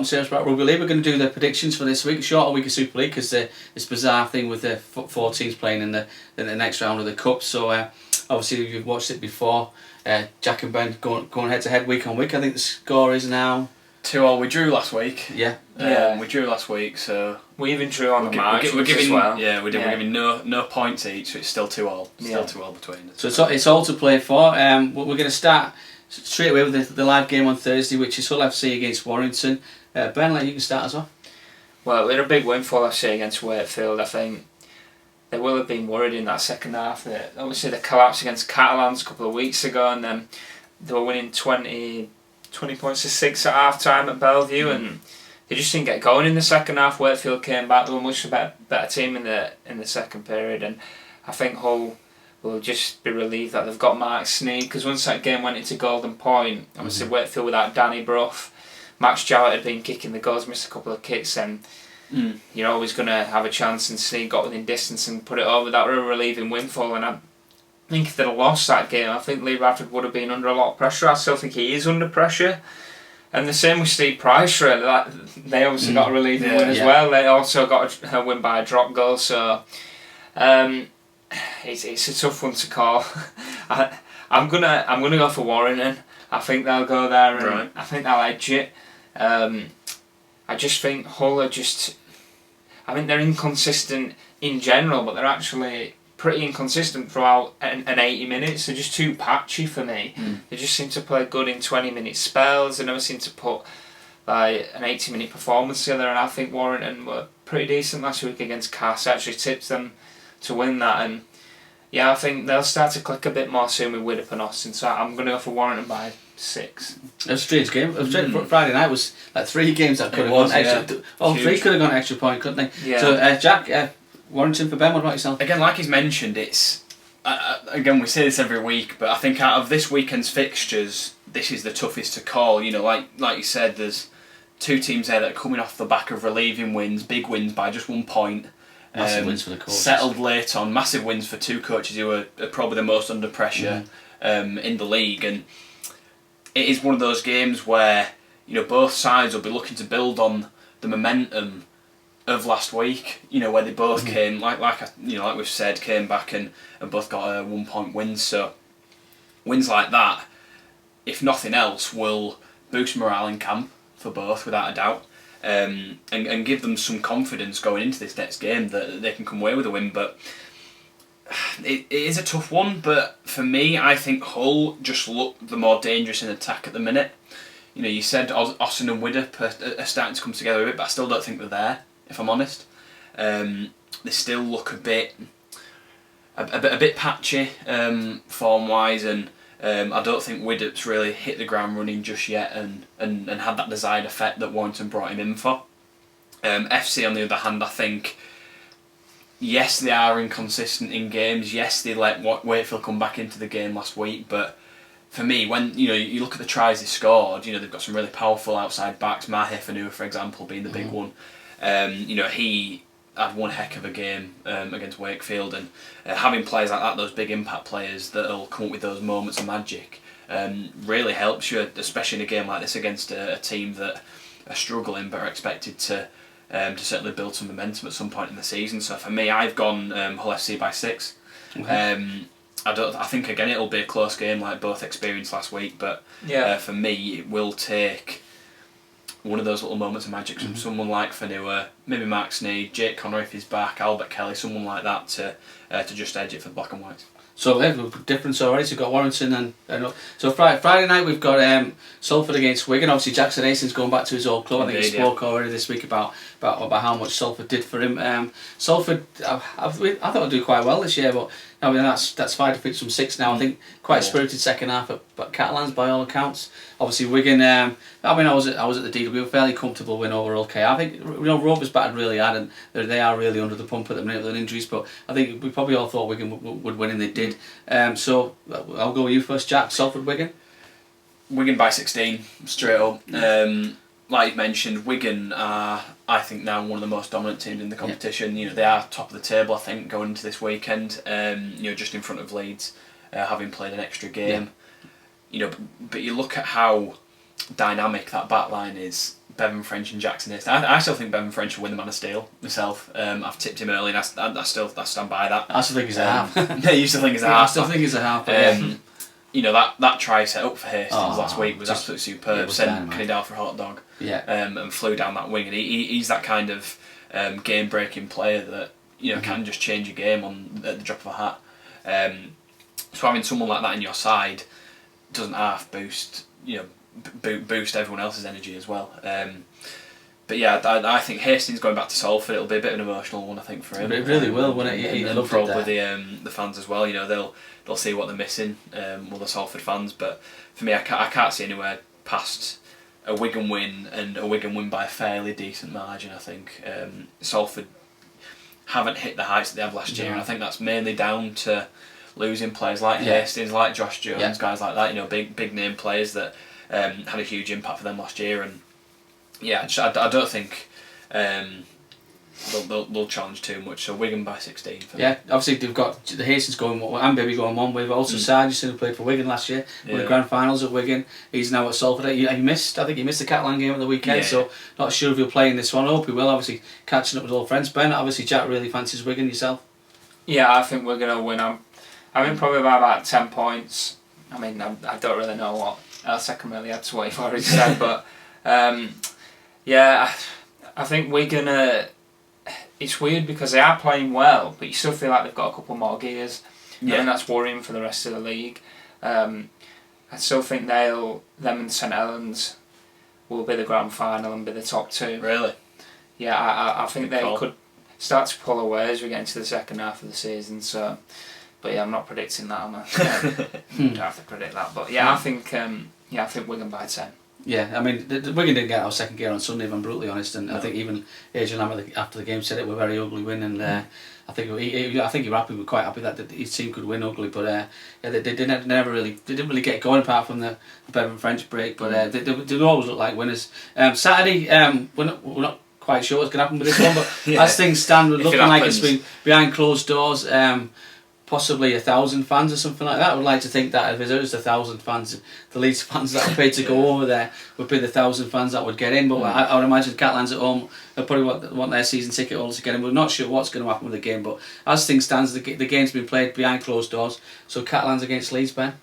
talking serious about Rugby League. We're going to do the predictions for this week, shorter week of Super League, because this bizarre thing with the 4 teams playing in the next round of the Cup. So obviously you've watched it before. Jack and Ben going head to head week on week. I think the score is now 2-2. We drew last week. Yeah. We drew last week, so we even drew on the March we're giving, as well. Yeah, we did. Yeah. We're giving no points each, so it's still 2-2. Still 2-2 between us. So it's all to play for. We're going to start straight away with the live game on Thursday, which is Hull FC against Warrington. Ben, you can start as well. Well, they're a big win for Hull FC against Wakefield. I think they will have been worried in that second half. Obviously, the collapse against Catalans a couple of weeks ago, and then they were winning 20 points to 6 at half time at Bellevue, and they just didn't get going in the second half. Wakefield came back; they were a much better team in the second period, and I think Hull will just be relieved that they've got Mark Sneed, because once that game went into Golden Point, obviously Wakefield without Danny Brough, Max Jowett had been kicking the goals, missed a couple of kicks, and you're always going to have a chance, and Sneed got within distance and put it over. That were a relieving win for them, and I think if they'd have lost that game, I think Lee Radford would have been under a lot of pressure. I still think he is under pressure. And the same with Steve Price, really. They obviously got a relieving win as well. They also got a win by a drop goal, so it's a tough one to call. I'm gonna go for Warrington. I think they'll go there, and I think they'll edge it. I just think Hull are I think they're inconsistent in general, but they're actually pretty inconsistent throughout an 80 minutes. They're just too patchy for me. They just seem to play good in 20-minute spells. They never seem to put like an 80-minute performance together, and I think Warrington were pretty decent last week against Cass. I actually tipped them to win that, and yeah, I think they'll start to click a bit more soon with Widdop and Austin, so I'm going to go for Warrington by 6. It was a strange game. Friday night was like 3 games that could have gone extra. All 3 could have gone extra point, couldn't they? Yeah. So Jack, Warrington for Ben. What about yourself? Again, like he's mentioned, it's again we say this every week, but I think out of this weekend's fixtures, this is the toughest to call. You know, like you said, there's 2 teams there that are coming off the back of relieving wins, big wins by just 1 point. Massive wins for the coaches. Settled late on, massive wins for 2 coaches who are probably the most under pressure in the league, and it is one of those games where both sides will be looking to build on the momentum of last week. Where they both came like we've said, came back and both got a 1 point win. So wins like that, if nothing else, will boost morale in camp for both without a doubt. And give them some confidence going into this next game that they can come away with a win. But it is a tough one, but for me, I think Hull just look the more dangerous in attack at the minute. You said Austin and Widdop are starting to come together a bit, but I still don't think they're there, if I'm honest. They still look a bit patchy form-wise, and I don't think Widdop's really hit the ground running just yet and had that desired effect that Warrington brought him in for. FC, on the other hand, I think, yes, they are inconsistent in games. Yes, they let Wakefield come back into the game last week, but for me, when you look at the tries they scored, they've got some really powerful outside backs. Mahe Fanua, for example, being the big one. He had one heck of a game against Wakefield, and having players like that, those big impact players that'll come up with those moments of magic, really helps you, especially in a game like this against a team that are struggling but are expected to certainly build some momentum at some point in the season. So for me, I've gone Hull FC by 6. Okay. I think again it'll be a close game like both experienced last week, but for me it will take one of those little moments of magic from someone like Fanua, maybe Mark Sneed, Jake Connor if he's back, Albert Kelly, someone like that to just edge it for the black and whites. So difference already. So we've got Warrington and so Friday night we've got Salford against Wigan. Obviously Jackson Hastings going back to his old club. Indeed, I think he spoke already this week about how much Salford did for him. Salford, I thought they'd do quite well this year, but I mean that's 5 defeats from 6 now. I think quite a spirited second half at Catalans by all accounts. Obviously Wigan. I was at the DW, fairly comfortable win over OK. I think Rovers battered really hard, and they are really under the pump at the minute with injuries. But I think we probably all thought Wigan would win, and they did. So I'll go with you first, Jack. Salford, Wigan. Wigan by 16 straight up. Like you mentioned, Wigan are, I think, now one of the most dominant teams in the competition. They are top of the table, I think, going into this weekend. Just in front of Leeds, having played an extra game. But you look at how dynamic that back line is. Bevan French and Jackson Hastings. I still think Bevan French will win the Man of Steel myself. I've tipped him early, and I stand by that. I still think he's a half. Yeah, you still think he's a half. I still think he's a half. But you know, that try set up for Hastings last week was just absolutely superb. Sent Kenny Dow for a hot dog. Yeah. And flew down that wing, and he's that kind of game breaking player that can just change your game at the drop of a hat. So having someone like that in your side doesn't half boost boost everyone else's energy as well. But yeah, I think Hastings going back to Salford, it'll be a bit of an emotional one, I think, for him. It really will, won't it? And probably the fans as well. They'll see what they're missing, the Salford fans. But for me, I can't see anywhere past a Wigan win, and a Wigan win by a fairly decent margin. I think Salford haven't hit the heights that they have last year, and I think that's mainly down to losing players like Hastings, like Josh Jones, guys like that. Big name players that had a huge impact for them last year, and I don't think they'll challenge too much. So Wigan by 16 for me. Obviously they've got the Hastings going and Baby going one with. Also Sargent, who played for Wigan last year, won the grand finals at Wigan. He's now at Salford. I think he missed the Catalan game at the weekend, so not sure if he'll play in this one. I hope he will. Obviously catching up with old friends. Ben, obviously Jack really fancies Wigan. Yourself? Yeah, I think we're going to win. I mean, probably by about 10 points. I mean, I don't really know what else I can really add to what you've already said, but I think we're gonna. It's weird because they are playing well, but you still feel like they've got a couple more gears. Yeah. And that's worrying for the rest of the league. I still think them and St Helens will be the grand final and be the top two. Really? Yeah, I think they could start to pull away as we get into the second half of the season. So, but yeah, I'm not predicting that. Don't have to predict that, but I think Wigan by 10. Yeah, I mean, the Wigan didn't get our second gear on Sunday, if I'm brutally honest, and I think even Adrian Lamb after the game said it were a very ugly win, and I think he were quite happy that his team could win ugly, but they didn't really get going apart from the Bevan French break, but they always look like winners. Saturday, we're not quite sure what's going to happen with this one, but as things stand, we're looking like it's been behind closed doors. Possibly 1,000 fans or something like that. I would like to think that if there was 1,000 fans, the Leeds fans that are paid to go over there would be the 1,000 fans that would get in. But I would imagine Catalans at home will probably want their season ticket holders to get in. We're not sure what's going to happen with the game, but as things stand, the game's been played behind closed doors. So Catalans against Leeds, Ben?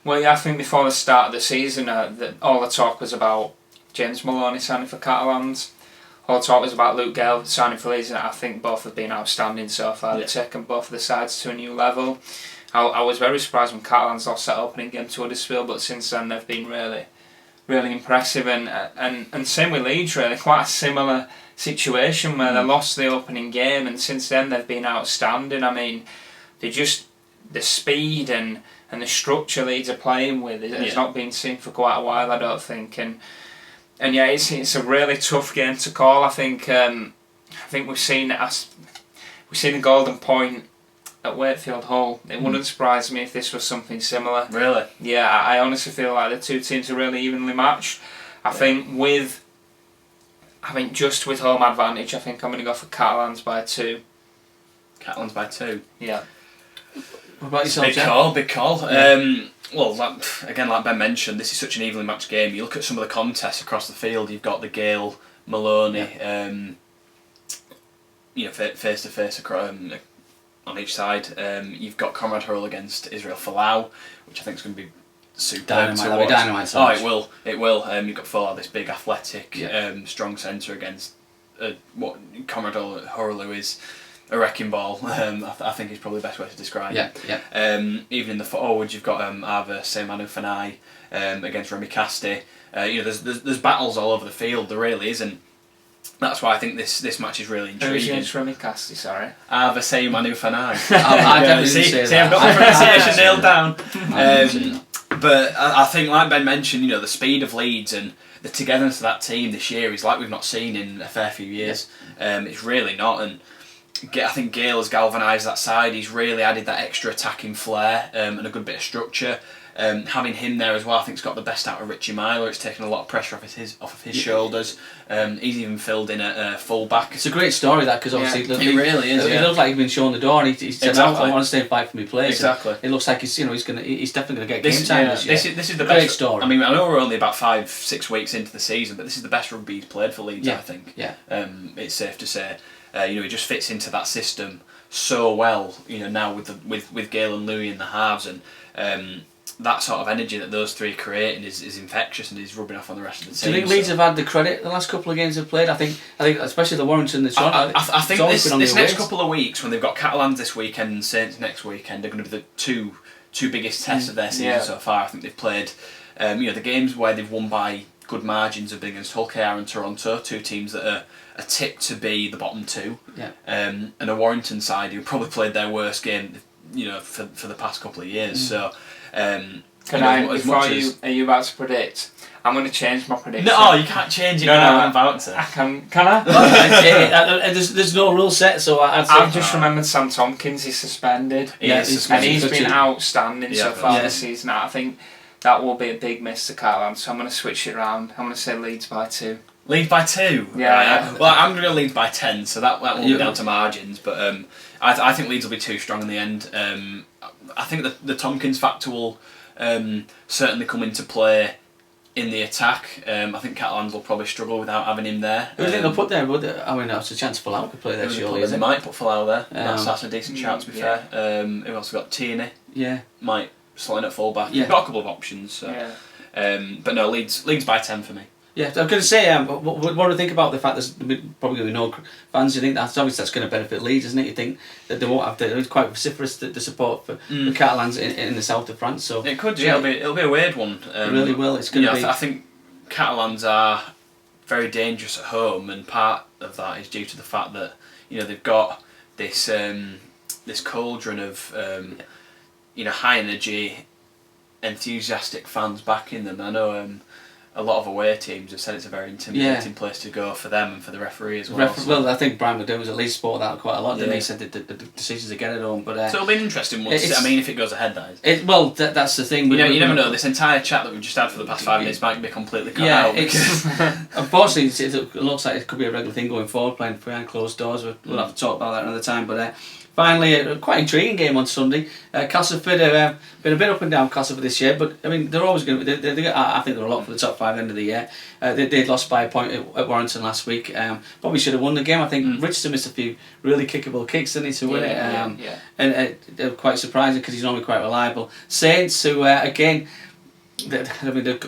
Well, yeah, I think before the start of the season, all the talk was about James Maloney signing for Catalans. All the talk was about Luke Gale signing for Leeds, and I think both have been outstanding so far. They've taken both of the sides to a new level. I was very surprised when Catalans lost that opening game to Huddersfield, but since then they've been really, really impressive. And same with Leeds, really, quite a similar situation where they lost the opening game, and since then they've been outstanding. I mean, the speed and the structure Leeds are playing with has not been seen for quite a while, I don't think. And yeah, it's a really tough game to call. I think we've seen the golden point at Wakefield Hall. It wouldn't surprise me if this was something similar. Really? Yeah, I honestly feel like the two teams are really evenly matched. I think just with home advantage, I think I'm going to go for Catalans by 2. Catalans by 2. Yeah. What about yourself, Big call. Yeah. Well, again, like Ben mentioned, this is such an evenly matched game. You look at some of the contests across the field. You've got the Gale, Maloney, face to face on each side. You've got Conrad Hurl against Israel Folau, which I think is going to be superb to watch. Dynamite. It will. You've got Folau, this big athletic, strong centre against what Conrad Hurl is. A wrecking ball, I think is probably the best way to describe it. Even in the forwards, you've got Ava Seymanu Fanai against Remy Casti. There's battles all over the field. There really is, and that's why I think this match is really intriguing. Who's against Remy Casti? Sorry, Ava Seymanu Fanai. See, I've got the pronunciation nailed down. But I think, like Ben mentioned, the speed of Leeds and the togetherness of that team this year is like we've not seen in a fair few years. It's really not, and I think Gale has galvanised that side. He's really added that extra attacking flair and a good bit of structure. having him there as well, I think, has got the best out of Richie Myler. It's taken a lot of pressure off of his shoulders. He's even filled in at full back. It's a great story, that, because obviously it really is. It looks like he's been shown the door, and he said, exactly. I want to stay and fight for me place. Exactly. It looks like he's definitely going to get game time this year. This is the great best story. I mean, I know we're only about 5-6 weeks into the season, but this is the best rugby he's played for Leeds. I think. Yeah. It's safe to say. He just fits into that system so well. Now with Gale and Louis in the halves, and that sort of energy that those three are creating is infectious and is rubbing off on the rest of the team. Do you think Leeds have had the credit the last couple of games they've played? I think especially the Warrington. I think this next couple of weeks, when they've got Catalans this weekend and Saints next weekend, are going to be the two biggest tests of their season so far. I think they've played, the games where they've won by good margins have been against Hull KR and Toronto, two teams that are tipped to be the bottom two. Yeah. And a Warrington side who probably played their worst game, for the past couple of years. So. Are you about to predict? I'm going to change my prediction. No, you can't change it. No, I'm about to. I can I? There's no rule set, so I've just remembered Sam Tompkins is suspended. He's been outstanding so far this season. I think that will be a big miss to Catalans, so I'm going to switch it around. I'm going to say Leeds by 2. Leeds by 2? Yeah. Right. Well, I'm going to lead by 10, so that will be down to margins, but I think Leeds will be too strong in the end. I think the Tompkins factor will certainly come into play in the attack. I think Catalans will probably struggle without having him there. Who do you think they'll put there? I mean, that's a chance for Lau to play there, surely. They might put Falau there. That's a decent shout, to be fair. We've also got Tierney. Yeah. Might slot in at full back. Yeah. We've got a couple of options. So. But no, Leeds by 10 for me. Yeah, I'm going to say, what do you think about the fact there's probably going to be no fans? You think that's obviously going to benefit Leeds, isn't it? You think that they won't have it's quite vociferous, the support for the Catalans in the south of France. So it could, it'll be a weird one. It really will. It's going to be. I think Catalans are very dangerous at home, and part of that is due to the fact that they've got this this cauldron of high energy, enthusiastic fans backing them. I know. A lot of away teams have said it's a very intimidating place to go for them and for the referee as well. Well, I think Brian McDermott's at least spoke that quite a lot. Didn't he? He said the decisions to get it home. But so it'll be an interesting one. If it goes ahead, that is. That's the thing. You never know. This entire chat that we've just had for the past 5 minutes might be completely cut out. Unfortunately, it looks like it could be a regular thing going forward, playing behind closed doors. We'll have to talk about that another time. But finally, a quite intriguing game on Sunday. Castleford have been a bit up and down, Castleford, this year, but I mean they're always going to be. I think they're a lot for the top 5 end of the year. They'd lost by a point at Warrington last week. Probably should have won the game. I think Richardson missed a few really kickable kicks, didn't he, to win it? And they're quite surprising because he's normally quite reliable. Saints, who again, they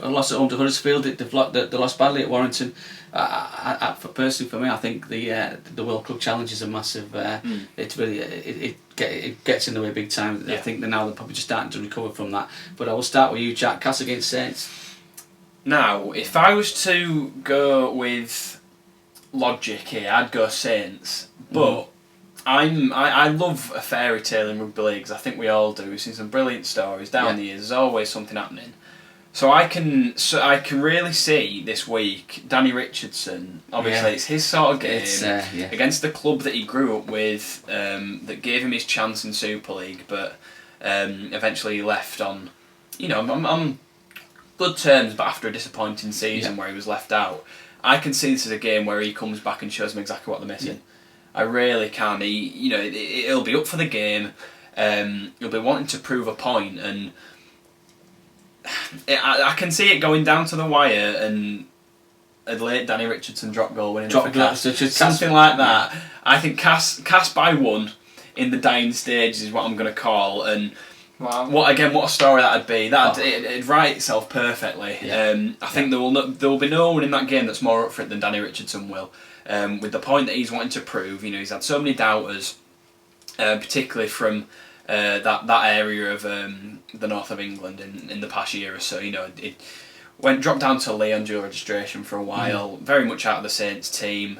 lost at home to Huddersfield. They lost badly at Warrington. Personally, for me, I think the World Club Challenge is a massive. It's really it gets in the way big time. I think they're probably just starting to recover from that. But I will start with you, Jack. Cass against Saints. Now, if I was to go with logic here, I'd go Saints. But I love a fairy tale in rugby leagues. I think we all do. We've seen some brilliant stories down the years. There's always something happening. So I can really see this week Danny Richardson. Obviously, it's his sort of game against the club that he grew up with, that gave him his chance in Super League, but eventually he left on, on good terms, but after a disappointing season where he was left out. I can see this as a game where he comes back and shows them exactly what they're missing. I really can. He'll be up for the game. He'll be wanting to prove a point, and I can see it going down to the wire and a late Danny Richardson drop goal winning something like that. Yeah. I think Cass by 1 in the dying stages is what I'm going to call, and what a story that'd be. It'd write itself perfectly. I think there will be no one in that game that's more up for it than Danny Richardson will. With the point that he's wanting to prove, he's had so many doubters, particularly from that area of the north of England in the past year or so. It dropped down to Leigh on dual registration for a while, very much out of the Saints team,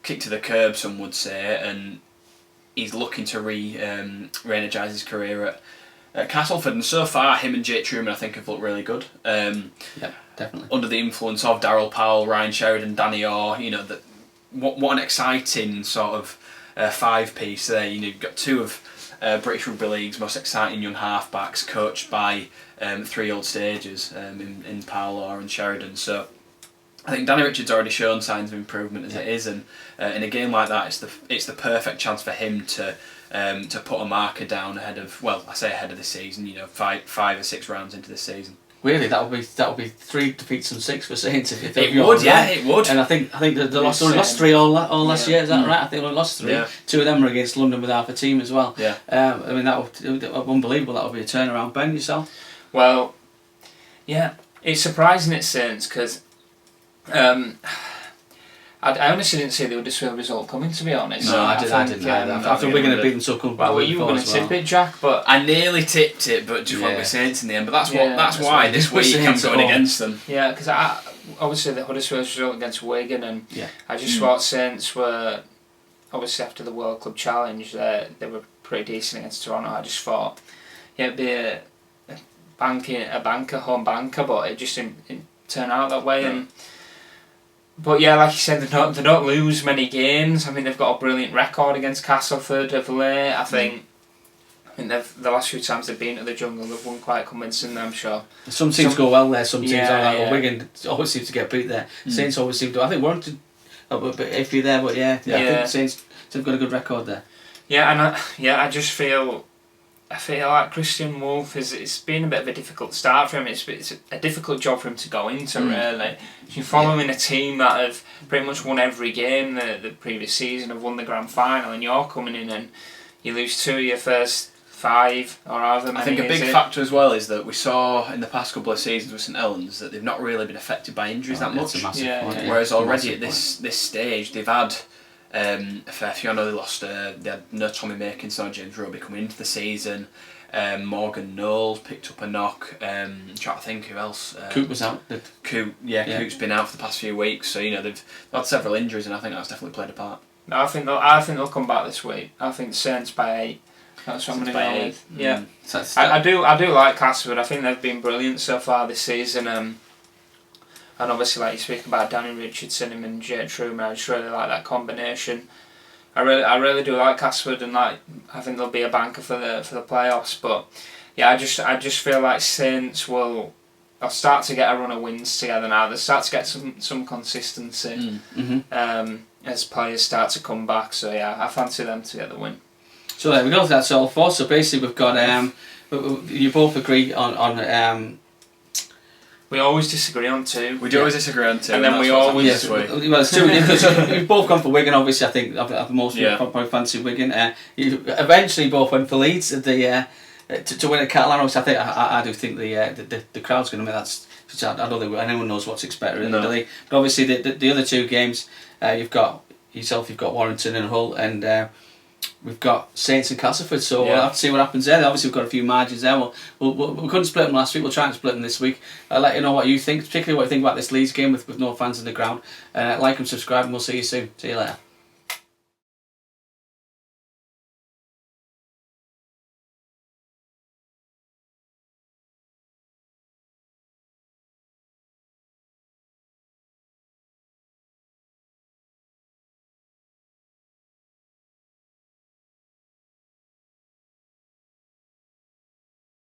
kicked to the curb, some would say, and he's looking to re-energise his career at Castleford. And so far, him and Jake Truman, I think, have looked really good. Definitely. Under the influence of Darryl Powell, Ryan Sheridan, Danny Orr, what an exciting sort of 5-piece there. You've got two of British Rugby League's most exciting young halfbacks, coached by 3 old stagers in Paolo and Sheridan. So I think Danny Richards already shown signs of improvement as it is, and in a game like that, it's the perfect chance for him to put a marker down ahead of the season. 5 or 6 rounds into the season. Really, that would be 3 defeats and 6 for Saints if it would, it would. And I think they lost 3 all last year. Is that right? I think they lost 3. Yeah. 2 of them were against London with half a team as well. Yeah. I mean that would unbelievable. That would be a turnaround. Ben, yourself? Well, yeah, it's surprising at Saints because I honestly didn't see the Huddersfield result coming, to be honest. No, I didn't. After Wigan had beaten so comfortably. Well, you were going to tip it, Jack, but I nearly tipped it, but just went with Saints in the end. But that's why this week I'm going against them. Yeah, because obviously the Huddersfield result against Wigan, and I just thought Saints were obviously after the World Club Challenge, they were pretty decent against Toronto. I just thought it'd be a home banker, but it just didn't turn out that way. No. But yeah, like you said, they don't lose many games. I mean, they've got a brilliant record against Castleford of late. I think the last few times they've been to the Jungle, they've won quite convincingly, I'm sure. Some teams go well there, some teams are like, yeah. Wigan always seems to get beat there. Saints always seem to. I think Warrington a bit iffy there, but I think Saints have got a good record there. Yeah, and I just feel like Christian Wolff it's been a bit of a difficult start for him. It's a difficult job for him to go into, really. You're following a team that have pretty much won every game the previous season, have won the grand final, and you're coming in and you lose 2 of your first 5 or however many. I think a big factor as well is that we saw in the past couple of seasons with St Helens that they've not really been affected by injuries that much. That's a massive point. Whereas already at this stage they've had a fair few. I know they lost. They had no Tommy Makins, no James Roby coming into the season. Morgan Knowles picked up a knock. I'm trying to think who else. Coop was out. Coop's been out for the past few weeks. So they've had several injuries, and I think that's definitely played a part. No, I think they'll come back this week. I think Saints by 8. That's what I'm going to go with. Yeah, I do like Castleford. I think they've been brilliant so far this season. And obviously, like you speak about Danny Richardson and Jake Truman, I just really like that combination. I really do like Castleford, and I think they'll be a banker for the playoffs. But yeah, I just feel like Saints will start to get a run of wins together now. They start to get some consistency as players start to come back. So yeah, I fancy them to get the win. So there we go. That's all 4. So basically, we've got you both agree on. We always disagree on 2. We do always disagree on 2, and then we always. Well, it's 2. You've both gone for Wigan. Obviously, I think I've most probably fancy Wigan. You eventually both went for Leeds at the to win at Catalans. I think I do think the crowd's going to make that. I don't think anyone knows what's expected in the league. But obviously, the other 2 games, you've got Warrington and Hull, and we've got Saints and Castleford, so we'll have to see what happens there. Obviously, we've got a few margins there. We couldn't split them last week. We'll try and split them this week. I'll let you know what you think, particularly what you think about this Leeds game with no fans in the ground. Like and subscribe, and we'll see you soon. See you later.